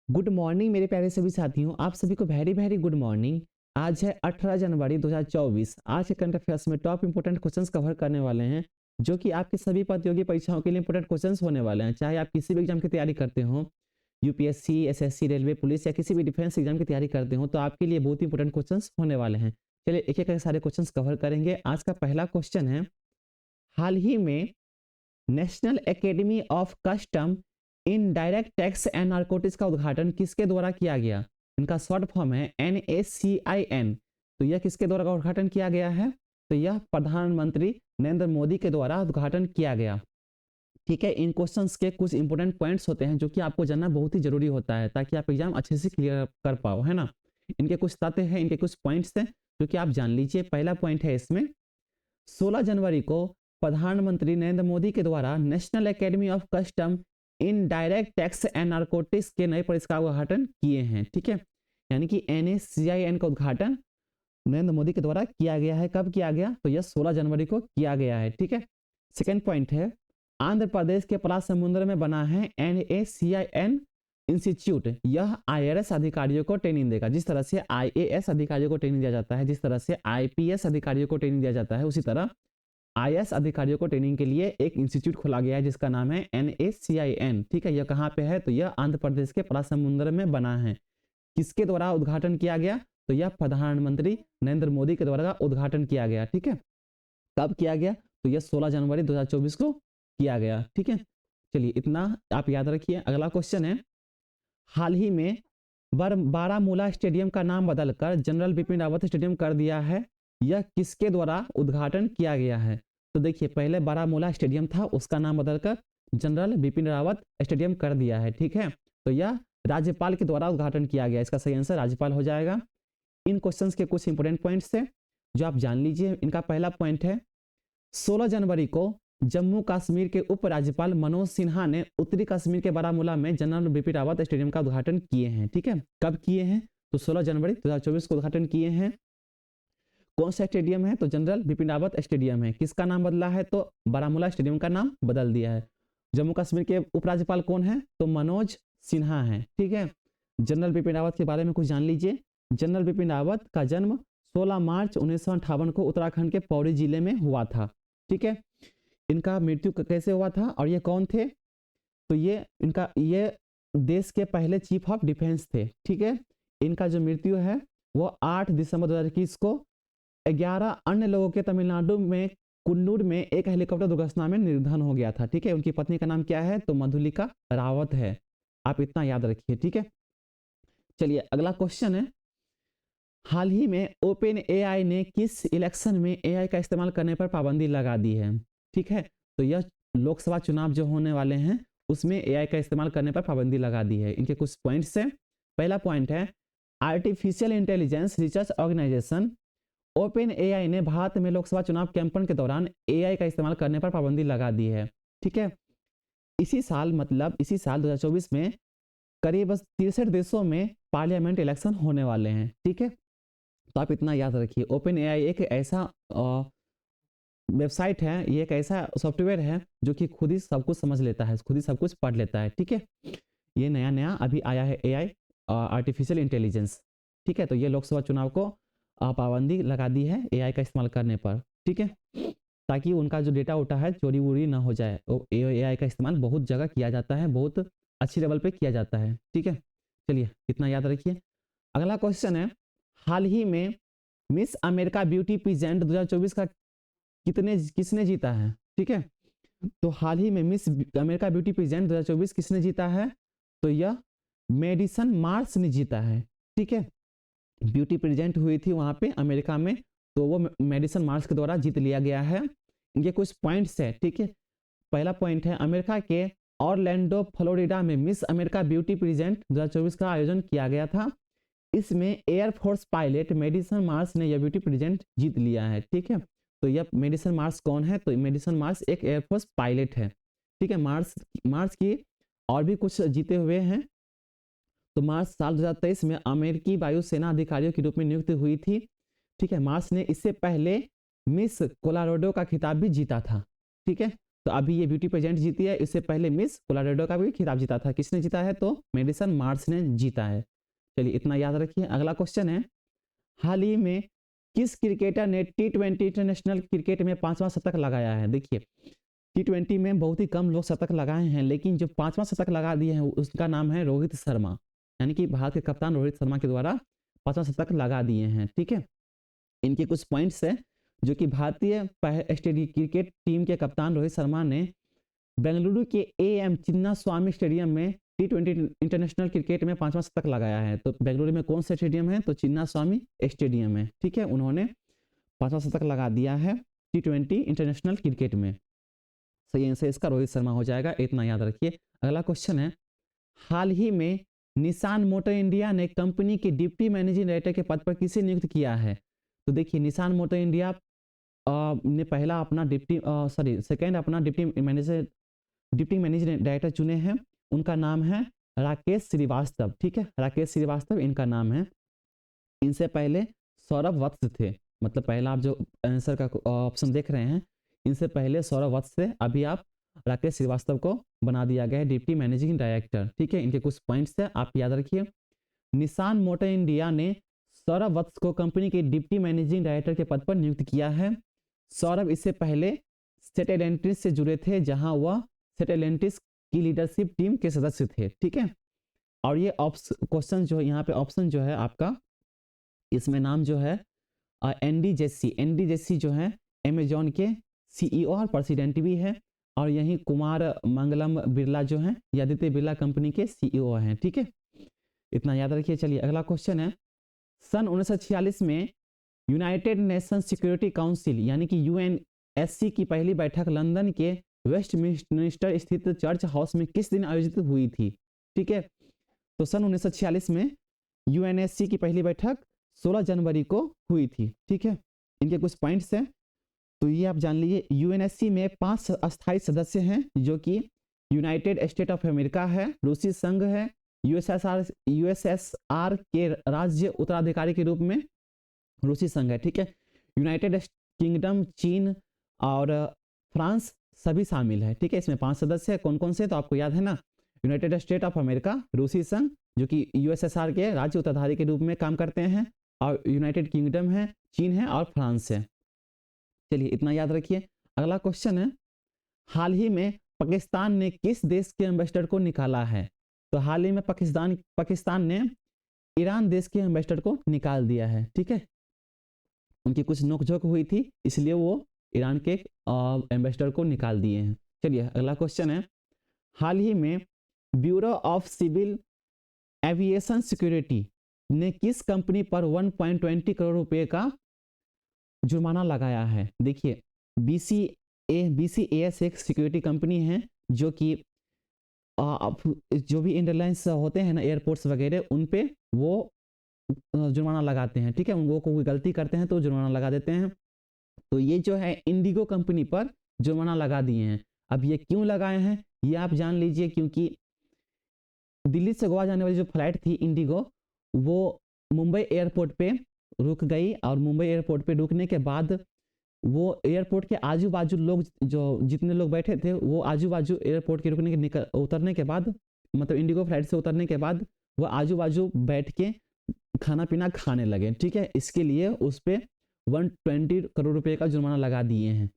Good morning मेरे प्यारे सभी साथियों, आप सभी को वेरी वेरी गुड मॉर्निंग। आज है 18 जनवरी 2024। आज के करंट अफेयर्स में टॉप इंपोर्टेंट क्वेश्चंस कवर करने वाले हैं, जो कि आपकी सभी प्रतियोगी परीक्षाओं के लिए इंपोर्टेंट क्वेश्चंस होने वाले हैं। चाहे आप किसी भी एग्जाम की तैयारी करते हो, यूपीएससी, एसएससी, रेलवे, पुलिस या किसी भी डिफेंस एग्जाम की तैयारी करते हो, तो आपके लिए बहुत ही इंपोर्टेंट क्वेश्चंस होने वाले हैं। चलिए एक एक करके सारे क्वेश्चंस कवर करेंगे। आज का पहला क्वेश्चन है, हाल ही में national academy of custom in direct tax and narcotics का उद्घाटन किसके द्वारा किया गया? इनका शॉर्ट फॉर्म है NACIN। तो यह किसके द्वारा उद्घाटन किया गया है? तो यह प्रधानमंत्री नरेंद्र मोदी के द्वारा उद्घाटन किया गया। ठीक है, इन क्वेश्चंस के कुछ इंपोर्टेंट पॉइंट्स होते हैं जो कि आपको जानना बहुत ही जरूरी होता है, ताकि आप एग्जाम अच्छे से क्लियर कर पाओ, है ना। इनके कुछ तथ्य हैं, इनके कुछ पॉइंट्स हैं जो कि आप जान लीजिए। पहला पॉइंट है इसमें, 16 जनवरी को प्रधानमंत्री नरेंद्र मोदी के द्वारा national academy of custom in direct tax and narcotics के नए परिसर का उद्घाटन किए हैं। ठीक है, यानी कि NACIN का उद्घाटन नरेंद्र मोदी के द्वारा किया गया है। कब किया गया? तो यह 16 जनवरी को किया गया है। ठीक है, सेकेंड पॉइंट है, आंध्र प्रदेश के पराग समुद्र में बना है NACIN इंस्टीट्यूट। यह IRS अधिकारियों को ट्रेनिंग देगा। जिस तरह से IAS अधिकारियों को ट्रेनिंग दिया जाता है, जिस तरह से IPS अधिकारियों को ट्रेनिंग दिया जाता है, उसी तरह IAS अधिकारियों को ट्रेनिंग के लिए एक इंस्टीट्यूट खोला गया है जिसका नाम है NACIN। ठीक है, यह कहाँ पे है? तो यह आंध्र प्रदेश के पराग समुद्र में बना है। किसके द्वारा उद्घाटन किया गया? तो यह प्रधानमंत्री नरेंद्र मोदी के द्वारा उद्घाटन किया गया। ठीक है, कब किया गया? तो यह 16 जनवरी 2024 को किया गया। ठीक है, चलिए इतना आप याद रखिए। अगला क्वेश्चन है, हाल ही में बारामूला स्टेडियम का नाम बदलकर जनरल बिपिन रावत स्टेडियम कर दिया है। यह किसके द्वारा उद्घाटन किया गया है? तो देखिए, पहले बारामूला स्टेडियम था, उसका नाम बदलकर जनरल बिपिन रावत स्टेडियम कर दिया है। ठीक है, तो यह राज्यपाल के द्वारा उद्घाटन किया गया। इसका सही आंसर राज्यपाल हो जाएगा। इन क्वेश्चंस के कुछ इंपोर्टेंट पॉइंट्स है जो आप जान लीजिए। इनका पहला पॉइंट है, 16 जनवरी को जम्मू कश्मीर के उपराज्यपाल मनोज सिन्हा ने उत्तरी कश्मीर के बारामूला में जनरल बिपिन रावत स्टेडियम का उद्घाटन किए हैं। ठीक है, कब किए हैं? तो 16 जनवरी 2024 को उद्घाटन किए हैं। कौन सा स्टेडियम है? तो जनरल बिपिन रावत स्टेडियम है। किसका नाम बदला है? तो बारामूला स्टेडियम का नाम बदल दिया है। जम्मू कश्मीर के उपराज्यपाल कौन है? तो मनोज सिन्हा है। ठीक है, जनरल बिपिन रावत के बारे में कुछ जान लीजिए। जनरल बिपिन रावत का जन्म 16 मार्च 1958 को उत्तराखंड के पौड़ी जिले में हुआ था। ठीक है, इनका मृत्यु कैसे हुआ था और ये कौन थे? तो ये देश के पहले चीफ ऑफ डिफेंस थे। ठीक है, इनका जो मृत्यु है वो 8 दिसंबर 2021 को 11 अन्य लोगों के तमिलनाडु में कुन्नूर में एक हेलीकॉप्टर दुर्घटना में निधन हो गया था। ठीक है, उनकी पत्नी का नाम क्या है? तो मधुलिका रावत है। आप इतना याद रखिए। ठीक है, चलिए अगला क्वेश्चन है, हाल ही में ओपन AI ने किस इलेक्शन में AI का इस्तेमाल करने पर पाबंदी लगा दी है? ठीक है, तो यह लोकसभा चुनाव जो होने वाले हैं उसमें AI का इस्तेमाल करने पर पाबंदी लगा दी है। इनके कुछ पॉइंट्स हैं। पहला पॉइंट है, artificial intelligence research organization open AI ने भारत में लोकसभा चुनाव कैंपेन के दौरान AI का इस्तेमाल करने पर पाबंदी लगा दी है। ठीक है, इसी साल 2024 में करीब 63 देशों में पार्लियामेंट इलेक्शन होने वाले हैं। ठीक है, तो आप इतना याद रखिए। ओपन AI एक ऐसा वेबसाइट है, ये एक ऐसा सॉफ्टवेयर है जो कि खुद ही सब कुछ समझ लेता है, खुद ही सब कुछ पढ़ लेता है। ठीक है, ये नया नया अभी आया है AI, आर्टिफिशियल इंटेलिजेंस। ठीक है, तो ये लोकसभा चुनाव को पाबंदी लगा दी है AI का इस्तेमाल करने पर। ठीक है, ताकि उनका जो डेटा उठा है चोरी वोरी ना हो जाए। AI का इस्तेमाल बहुत जगह किया जाता है, बहुत अच्छी लेवल पे किया जाता है। ठीक है, चलिए इतना याद रखिए। अगला क्वेश्चन है, हाल ही में मिस अमेरिका ब्यूटी पीजेंट 2024 का किसने जीता है? ठीक है, तो हाल ही में मिस अमेरिका ब्यूटी पीजेंट 2024 किसने जीता है? तो यह मेडिसन मार्स ने जीता है। ठीक है, ब्यूटी प्रेजेंट हुई थी वहां पे अमेरिका में, तो वो मेडिसन मार्स के द्वारा जीत लिया गया है। इनके कुछ पॉइंट्स है। ठीक है, पहला पॉइंट है, अमेरिका के ऑरलैंडो फ्लोरिडा में मिस अमेरिका ब्यूटी प्रेजेंट 2024 का आयोजन किया गया था। इसमें एयरफोर्स पायलट मेडिसन मार्स ने यह ब्यूटी प्रेजेंट जीत लिया है। ठीक है, तो यह मेडिसन मार्स कौन है? तो मेडिसन मार्स एक एयरफोर्स पायलट है। ठीक है, मार्स की और भी कुछ जीते हुए हैं। तो मार्च साल 2023 में अमेरिकी वायुसेना अधिकारियों के रूप में नियुक्त हुई थी। ठीक है, मार्स ने इससे पहले मिस कोलोराडो का खिताब भी जीता था। ठीक है, तो अभी ये ब्यूटी पेजेंट जीती है, इससे पहले मिस कोलोराडो का भी खिताब जीता था। किसने जीता है? तो मेडिसन मार्स ने जीता है। चलिए इतना याद रखिए। अगला क्वेश्चन है, हाल ही में किस क्रिकेटर ने T20 इंटरनेशनल क्रिकेट में 5वां शतक लगाया है? देखिए T20 में बहुत ही कम लोग शतक लगाए हैं, लेकिन जो 5वां शतक लगा दिए हैं उसका नाम है रोहित शर्मा, यानी कि भारत के कप्तान रोहित शर्मा के द्वारा 5वां शतक लगा दिए हैं। ठीक है, इनके कुछ पॉइंट्स है जो कि भारतीय स्टेडियम क्रिकेट टीम के कप्तान रोहित शर्मा ने बेंगलुरु के AM चिन्ना स्वामी स्टेडियम में T20 इंटरनेशनल क्रिकेट में 5वां शतक लगाया है। तो बेंगलुरु में कौन सा स्टेडियम है? तो चिन्ना स्वामी स्टेडियम है। ठीक है, उन्होंने 5वां शतक लगा दिया है T20 इंटरनेशनल क्रिकेट में। सही आंसर इसका रोहित शर्मा हो जाएगा, इतना याद रखिए। अगला क्वेश्चन है, हाल ही में निसान मोटर इंडिया ने कंपनी के डिप्टी मैनेजिंग डायरेक्टर के पद पर किसे नियुक्त किया है? तो देखिए निसान मोटर इंडिया ने पहला अपना सेकंड अपना डिप्टी मैनेजिंग डायरेक्टर चुने हैं। उनका नाम है राकेश श्रीवास्तव। ठीक है, राकेश श्रीवास्तव इनका नाम है। इनसे पहले सौरभ वत्स थे, मतलब पहला आप जो आंसर का ऑप्शन देख रहे हैं, इनसे पहले सौरभ वत्स थे, अभी आप राकेश श्रीवास्तव को बना दिया गया है डिप्टी मैनेजिंग डायरेक्टर। ठीक है, इनके कुछ पॉइंट्स है, आप याद रखिए। निसान मोटर इंडिया ने सौरभ वत्स को कंपनी के डिप्टी मैनेजिंग डायरेक्टर के पद पर नियुक्त किया है। सौरभ इससे पहले सेटेलेंटिस से जुड़े थे, जहां वह सेटेलेंटिस की लीडरशिप टीम के सदस्य थे। ठीक है, और ये क्वेश्चन जो यहाँ पे ऑप्शन जो है आपका, इसमें नाम जो है एनडी जेसी जो है अमेजॉन के CEO और प्रेसिडेंट भी है, और यही कुमार मंगलम बिरला जो है आदित्य बिरला कंपनी के CEO हैं। ठीक है, इतना याद रखिए। चलिए अगला क्वेश्चन है, सन 1946 में यूनाइटेड नेशन सिक्योरिटी काउंसिल यानी कि UNSC की पहली बैठक लंदन के वेस्टमिंस्टर स्थित चर्च हाउस में किस दिन आयोजित हुई थी? ठीक है, तो सन 1946 में UNSC की पहली बैठक 16 जनवरी को हुई थी। ठीक है, इनके कुछ पॉइंट्स हैं, तो ये आप जान लीजिए। UNSC में 5 अस्थायी सदस्य हैं, जो कि यूनाइटेड स्टेट ऑफ अमेरिका है, रूसी संघ है, USSR के राज्य उत्तराधिकारी के रूप में रूसी संघ है। ठीक है, यूनाइटेड किंगडम, चीन और फ्रांस सभी शामिल है। ठीक है, इसमें 5 सदस्य है। कौन कौन से? तो आपको याद है ना, यूनाइटेड स्टेट ऑफ अमेरिका, रूसी संघ जो कि USSR के राज्य उत्तराधिकारी के रूप में काम करते हैं, और यूनाइटेड किंगडम है, चीन है और फ्रांस है। चलिए इतना याद रखिए। अगला क्वेश्चन है, हाल ही में पाकिस्तान ने किस देश के एम्बेसडर को निकाला है? तो हाल ही में पाकिस्तान ने ईरान देश के एम्बेसडर को निकाल दिया है। ठीक है, उनकी कुछ नोकझोंक हुई थी, इसलिए वो ईरान के एम्बेसडर को निकाल दिए हैं। चलिए अगला क्वेश्चन है, हाल ही में bureau of civil aviation security ने किस कंपनी पर 1.20 करोड़ रुपए का जुर्माना लगाया है? देखिए BCAS एक सिक्योरिटी कंपनी है, जो कि जो भी एयरलाइंस होते हैं ना, एयरपोर्ट्स वगैरह, उन पे वो जुर्माना लगाते हैं। ठीक है, उनको कोई गलती करते हैं तो जुर्माना लगा देते हैं। तो ये जो है इंडिगो कंपनी पर जुर्माना लगा दिए हैं। अब ये क्यों लगाए हैं ये आप जान लीजिए, क्योंकि दिल्ली से गोवा जाने वाली जो फ्लाइट थी इंडिगो, वो मुंबई एयरपोर्ट पे रुक गई, और मुंबई एयरपोर्ट पे रुकने के बाद वो एयरपोर्ट के आजू बाजू लोग, जो जितने लोग बैठे थे, वो आजू बाजू एयरपोर्ट के रुकने के उतरने के बाद, मतलब इंडिगो फ्लाइट से उतरने के बाद वो आजू बाजू बैठ के खाना पीना खाने लगे। ठीक है, इसके लिए उस पर 120 करोड़ रुपए का जुर्माना लगा दिए हैं।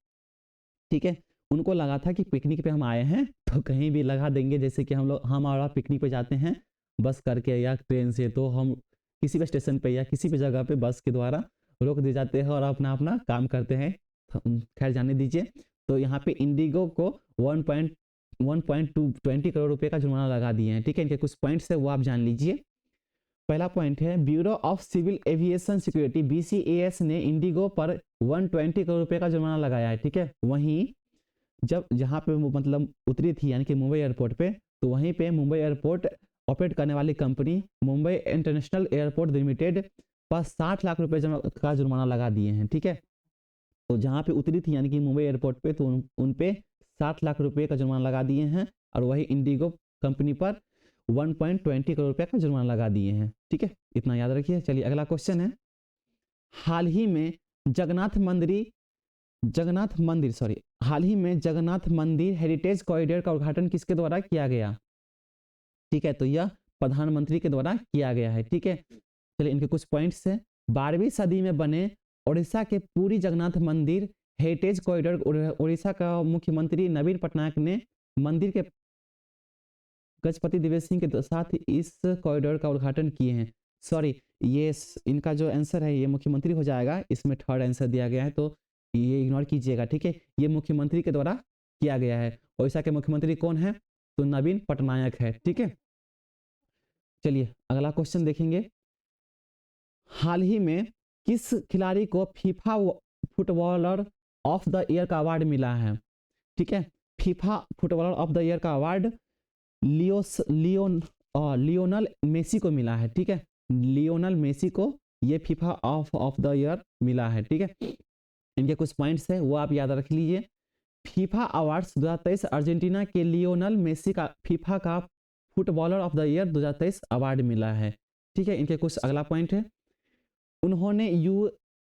ठीक है, उनको लगा था कि पिकनिक पे हम आए हैं तो कहीं भी लगा देंगे, जैसे कि हम और आप पिकनिक पे जाते हैं बस करके या ट्रेन से, तो हम किसी भी स्टेशन पे या किसी भी जगह पे बस के द्वारा रोक दिए जाते हैं और अपना अपना काम करते हैं। खैर जाने दीजिए। तो यहाँ पे इंडिगो को 1.20 करोड़ रुपए का जुर्माना लगा दिए हैं। ठीक है, इनके कुछ पॉइंट्स है वो आप जान लीजिए। पहला पॉइंट है, bureau of civil aviation security BCAS ने इंडिगो पर 120 करोड़ रुपए का जुर्माना लगाया है। ठीक है, वहीं जब जहाँ पे वो मतलब उतरी थी, यानी कि मुंबई एयरपोर्ट पे, तो वहीं पे मुंबई एयरपोर्ट ऑपरेट करने वाली company Mumbai international airport limited पर 60 लाख रुपए का जुर्माना लगा दिए हैं। ठीक है, तो जहाँ पे उतरी थी यानी कि मुंबई एयरपोर्ट पे, तो उन पे 60 लाख रुपए का जुर्माना लगा दिए हैं, और वही इंडिगो कंपनी पर 1.20 करोड़ रुपए का जुर्माना लगा दिए हैं। ठीक है, इतना याद रखिए। चलिए अगला क्वेश्चन है, हाल ही में हाल ही में जगन्नाथ मंदिर हेरिटेज कॉरिडोर का उद्घाटन किसके द्वारा किया गया? ठीक है, तो यह प्रधानमंत्री के द्वारा किया गया है। ठीक है, चलिए इनके कुछ पॉइंट्स है। 12वीं सदी में बने उड़ीसा के पुरी जगन्नाथ मंदिर हेरिटेज कॉरिडोर, उड़ीसा का मुख्यमंत्री नवीन पटनायक ने मंदिर के गजपति दिवेश सिंह के साथ इस कॉरिडोर का उद्घाटन किए हैं। सॉरी, ये इनका जो आंसर है ये मुख्यमंत्री हो जाएगा, इसमें थर्ड आंसर दिया गया है तो ये इग्नोर कीजिएगा। ठीक है, ये मुख्यमंत्री के द्वारा किया गया है। उड़ीसा के मुख्यमंत्री कौन है? तो नवीन पटनायक है। ठीक है, चलिए अगला क्वेश्चन देखेंगे। हाल ही में किस खिलाड़ी को FIFA footballer of the year का अवार्ड मिला है? ठीक है, FIFA footballer of the year का अवार्ड लियोनल मेसी को मिला है। ठीक है, लियोनल मेसी को ये फीफा ऑफ द ईयर मिला है। ठीक है, इनके कुछ पॉइंट्स है वो आप याद रख लीजिए। फीफा अवार्ड्स 2023 अर्जेंटीना के लियोनल मेसी का फीफा का footballer of the year 2023 award मिला है। ठीक है, इनके कुछ अगला पॉइंट है। उन्होंने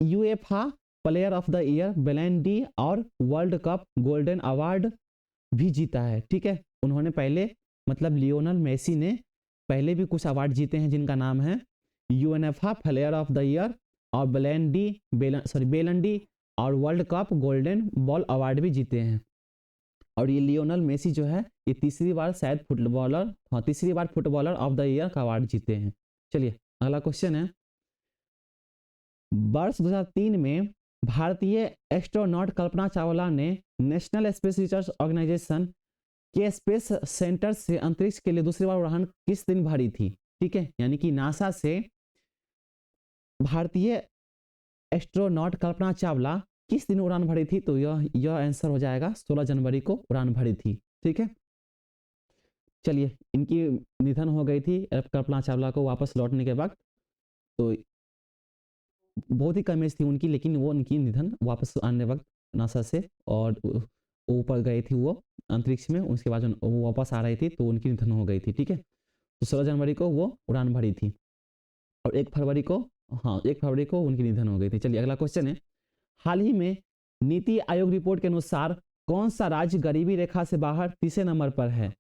UEFA player of the year, बैलन डी और वर्ल्ड कप गोल्डन अवार्ड भी जीता है। ठीक है, उन्होंने पहले मतलब लियोनल मेसी ने पहले भी कुछ अवार्ड जीते हैं जिनका नाम है UEFA player of the year और बैलन डी और world cup golden ball award भी जीते हैं। और ये लियोनल मेसी जो है ये तीसरी बार शायद तीसरी बार फुटबॉलर ऑफ द ईयर का अवार्ड जीते हैं। चलिए अगला क्वेश्चन है। वर्ष 2003 में भारतीय एस्ट्रोनॉट कल्पना चावला ने नेशनल स्पेस रिसर्च ऑर्गेनाइजेशन के स्पेस सेंटर से अंतरिक्ष के लिए दूसरी बार उड़ान किस दिन भरी थी? ठीक है, यानी कि नासा से भारतीय एस्ट्रोनॉट कल्पना चावला किस दिन उड़ान भरी थी? तो यह आंसर हो जाएगा 16 जनवरी को उड़ान भरी थी। ठीक है, चलिए इनकी निधन हो गई थी कल्पना चावला को वापस लौटने के वक्त, तो बहुत ही कम एज थी उनकी, लेकिन वो उनकी निधन वापस आने वक्त नासा से और ऊपर गए थी वो अंतरिक्ष में, उसके बाद वो वापस आ रही थी तो उनकी निधन हो गई थी। ठीक है, तो 16 जनवरी को वो उड़ान भरी थी और 1 फरवरी को उनकी निधन हो गई थी। चलिए अगला क्वेश्चन है। हाल ही में नीति आयोग रिपोर्ट के अनुसार कौन सा राज्य गरीबी रेखा से बाहर तीसरे नंबर पर है?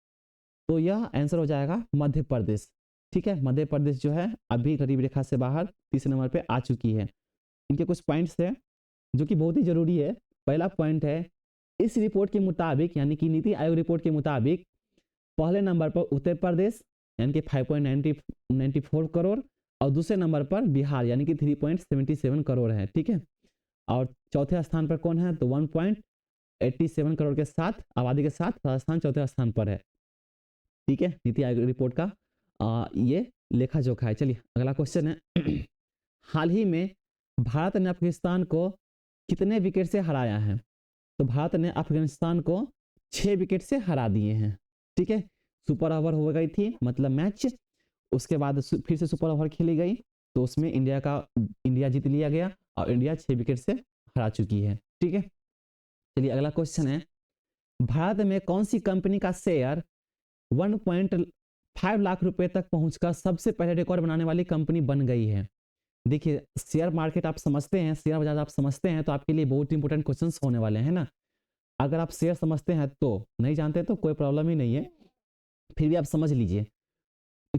तो यह आंसर हो जाएगा मध्य प्रदेश। ठीक है, मध्य प्रदेश जो है अभी गरीबी रेखा से बाहर तीसरे नंबर पे आ चुकी है। इनके कुछ पॉइंट्स है जो कि बहुत ही जरूरी है। पहला पॉइंट है, इस रिपोर्ट के मुताबिक यानी कि नीति आयोग रिपोर्ट के मुताबिक पहले नंबर पर उत्तर प्रदेश यानी कि 5.94 करोड़ और दूसरे नंबर पर बिहार यानी कि 3.77 करोड़ है। ठीक है, और चौथे स्थान पर कौन है? तो 1.87 करोड़ के साथ आबादी के साथ राजस्थान चौथे स्थान पर है। ठीक है, नीति आयोग रिपोर्ट का ये लेखा जोखा है। चलिए अगला क्वेश्चन है। हाल ही में भारत ने अफगानिस्तान को कितने विकेट से हराया है? तो भारत ने अफगानिस्तान को 6 विकेट से हरा दिए हैं। ठीक है, सुपर ओवर हो गई थी मतलब मैच, उसके बाद फिर से सुपर ओवर खेली गई तो उसमें इंडिया जीत लिया गया और इंडिया 6 विकेट से हरा चुकी है। ठीक है, चलिए अगला क्वेश्चन है। भारत में कौन सी कंपनी का शेयर 1.5 लाख रुपए तक पहुंचकर सबसे पहले रिकॉर्ड बनाने वाली कंपनी बन गई है? देखिए शेयर मार्केट आप समझते हैं, शेयर बाजार आप समझते हैं तो आपके लिए बहुत इंपॉर्टेंट क्वेश्चंस होने वाले हैं ना। अगर आप शेयर समझते हैं तो, नहीं जानते तो कोई प्रॉब्लम ही नहीं है, फिर भी आप समझ लीजिए।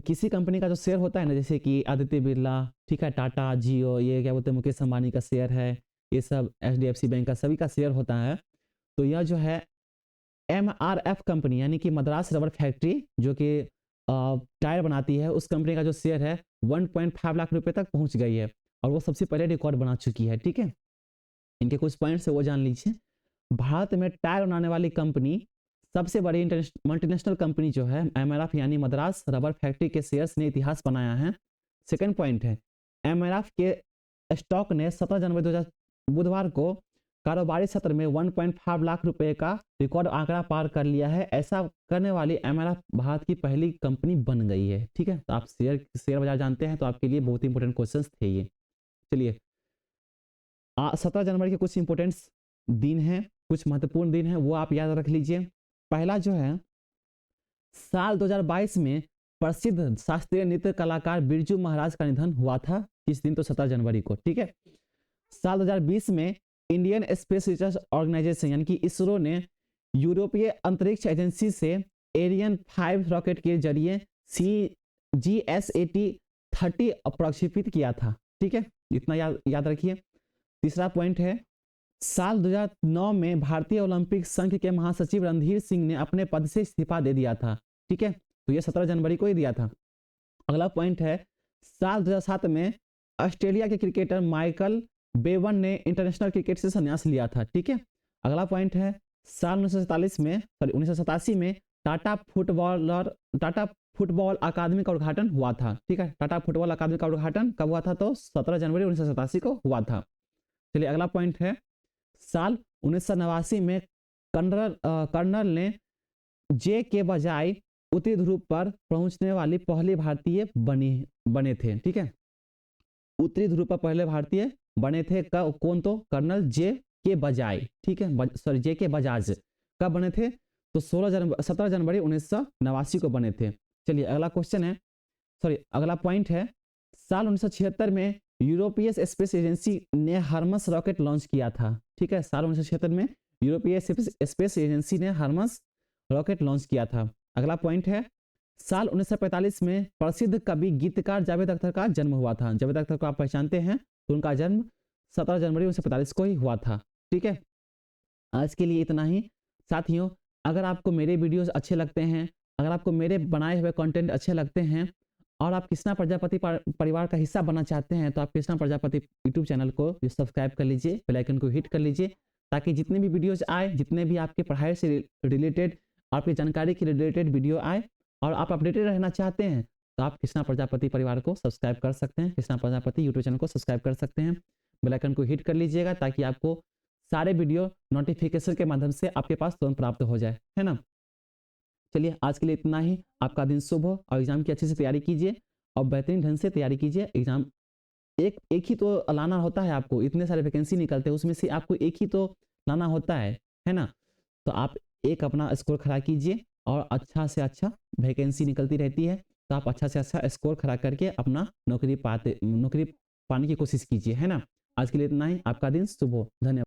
किसी कंपनी का जो शेयर होता है ना, जैसे कि आदित्य बिरला, ठीक है, टाटा, जियो, ये क्या बोलते हैं मुकेश अंबानी का शेयर है, ये सब HDFC बैंक का सभी का शेयर होता है। तो यह जो है MRF कंपनी यानी कि मद्रास रबर फैक्ट्री जो कि टायर बनाती है, उस कंपनी का जो शेयर है 1.5 लाख रुपए तक पहुंच गई है और वो सबसे पहले रिकॉर्ड बना चुकी है। ठीक है, इनके कुछ पॉइंट्स है वो जान लीजिए। भारत में टायर बनाने वाली कंपनी सबसे बड़ी मल्टीनेशनल कंपनी जो है MRF यानी मद्रास रबर फैक्ट्री के शेयर्स ने इतिहास बनाया है। सेकंड पॉइंट है, MRF के स्टॉक ने 17 जनवरी 2000 बुधवार को कारोबारी सत्र में 1.5 लाख रुपए का रिकॉर्ड आंकड़ा पार कर लिया है। ऐसा करने वाली MRF भारत की पहली कंपनी बन गई है। ठीक है, तो आप शेयर बाजार जानते हैं तो आपके लिए बहुत इंपॉर्टेंट क्वेश्चंस थे ये। चलिए 17 जनवरी के कुछ इंपॉर्टेंट दिन हैं, कुछ महत्वपूर्ण दिन हैं वो आप याद रख लीजिए। पहला जो है, साल 2022 में प्रसिद्ध शास्त्रीय नृत्य कलाकार बिरजू महाराज का निधन हुआ था। किस दिन? तो 17 जनवरी को। ठीक है, साल 2020 में इंडियन स्पेस रिसर्च ऑर्गेनाइजेशन यानी कि इसरो ने यूरोपीय अंतरिक्ष एजेंसी से एरियन 5 रॉकेट के जरिए GSAT-30 प्रक्षेपित किया था। ठीक है, इतना याद रखिए। तीसरा पॉइंट है, साल 2009 में भारतीय ओलंपिक संघ के महासचिव रणधीर सिंह ने अपने पद से इस्तीफा दे दिया था। ठीक है, तो ये 17 जनवरी को ही दिया था। अगला पॉइंट है, साल 2007 में ऑस्ट्रेलिया के क्रिकेटर माइकल बेवन ने इंटरनेशनल क्रिकेट से संन्यास लिया था। ठीक है, अगला पॉइंट है, साल 1987 में टाटा फुटबॉल अकादमी का उद्घाटन हुआ था। ठीक है, टाटा फुटबॉल अकादमी का उद्घाटन कब हुआ था? तो 17 जनवरी 1987 को हुआ था। चलिए अगला पॉइंट है, साल 1989 में कर्नल ने जे के बजाय उत्तरी ध्रुव पर पहुंचने वाली पहली भारतीय बने थे। ठीक है, उत्तरी ध्रुव पर पहले भारतीय बने थे कौन? तो कर्नल जे के बजाय। ठीक है, सॉरी जे के बजाज। कब बने थे? तो 17 जनवरी 1989 को बने थे। चलिए अगला क्वेश्चन है, अगला पॉइंट है, साल 1976 में यूरोपीय स्पेस एजेंसी ने हर्मस रॉकेट लॉन्च किया था। ठीक है, साल 1976 में यूरोपीय स्पेस एजेंसी ने हर्मस रॉकेट लॉन्च किया था। अगला पॉइंट है, साल 1945 में प्रसिद्ध कवि गीतकार जावेद अख्तर का जन्म हुआ था। जावेद अख्तर को आप पहचानते हैं, तो उनका जन्म 17 जनवरी 1945 को ही हुआ था। ठीक है, आज के लिए इतना ही। साथियों, अगर आपको मेरे वीडियोस अच्छे लगते हैं, अगर आपको मेरे बनाए हुए कंटेंट अच्छे लगते हैं और आप कृष्णा प्रजापति परिवार का हिस्सा बनना चाहते हैं, तो आप कृष्णा प्रजापति यूट्यूब चैनल को सब्सक्राइब कर लीजिए, बेल आइकन को हिट कर लीजिए, ताकि जितने भी वीडियोस आए, जितने भी आपके पढ़ाई से रिलेटेड, आपकी जानकारी के रिलेटेड वीडियो आए और आप अपडेटेड रहना चाहते हैं, तो आप कृष्णा प्रजापति परिवार को सब्सक्राइब कर सकते हैं, कृष्णा प्रजापति यूट्यूब चैनल को सब्सक्राइब कर सकते हैं। बेल आइकन को हिट कर लीजिएगा ताकि आपको सारे वीडियो नोटिफिकेशन के माध्यम से आपके पास तुरंत प्राप्त हो जाए, है ना। चलिए आज के लिए इतना ही। आपका दिन शुभ हो और एग्जाम की अच्छे से तैयारी कीजिए और बेहतरीन ढंग से तैयारी कीजिए। एग्जाम एक ही तो लाना होता है आपको, इतने सारे वैकेंसी निकलते हैं, उसमें से आपको एक ही तो लाना होता है ना। तो आप एक अपना स्कोर खड़ा कीजिए और अच्छा से अच्छा वैकेंसी निकलती रहती है, तो आप अच्छा से अच्छा स्कोर खड़ा करके अपना नौकरी पाने की कोशिश कीजिए, है ना। आज के लिए इतना ही। आपका दिन शुभ हो। धन्यवाद।